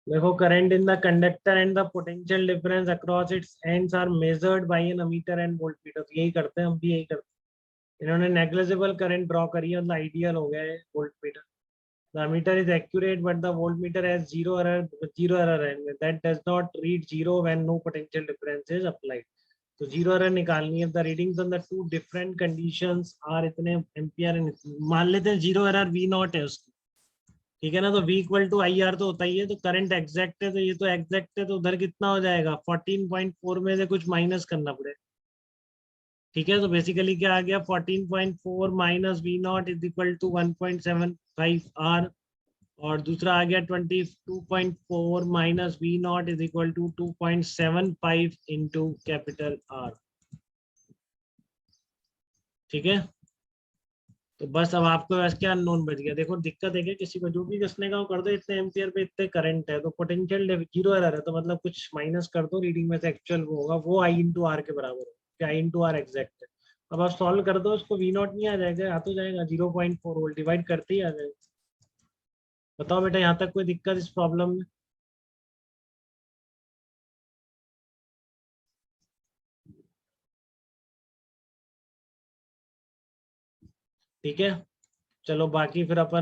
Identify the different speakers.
Speaker 1: देखो, current in the conductor and the potential difference across its ends are measured by an ammeter and voltmeter. तो यही करते हैं, हम भी यही करते हैं। इन्होंने नेग्लिजिबल करंट ड्रॉ करी है, मतलब आइडियल हो गया है voltmeter. The ammeter is accurate, but the voltmeter has zero error, and that does not read zero when no potential difference is applied. तो जीरो एरर निकालनी है। The readings on the two different conditions are इतने ampere, मान लेते हैं zero error we not है उसकी, ठीक है ना। तो V equal to I R तो होता ही है। तो करंट एग्जैक्ट है, तो ये तो एग्जैक्ट है, तो उधर कितना हो जाएगा, 14.4 में से कुछ माइनस करना पड़ेगा, ठीक है। तो बेसिकली क्या आ गया, 14.4 minus V naught is equal to 1.75 R, और दूसरा आ गया 22.4 minus V naught is equal to 2.75 into capital R, ठीक है। तो बस अब आपको बस क्या अननोन बच गया। देखो दिक्कत है कि किसी को जो भी कसने का वो कर दो, इतने एम्पियर पे इतने करंट है, तो पोटेंशियल जीरो एरर है, तो मतलब कुछ माइनस कर दो रीडिंग में से, एक्चुअल वो होगा, वो आई इंटू आर के बराबर है, कि आई इंटू आर एग्जैक्ट है। अब आप सॉल्व कर दो उसको, वी नॉट नहीं आ जाएगा, आ तो जाएगा 0.4 वोल्ट, डिवाइड करते ही आ जाएगा। बताओ बेटा, यहाँ तक कोई दिक्कत इस प्रॉब्लम में? ठीक है, चलो बाकी फिर अपन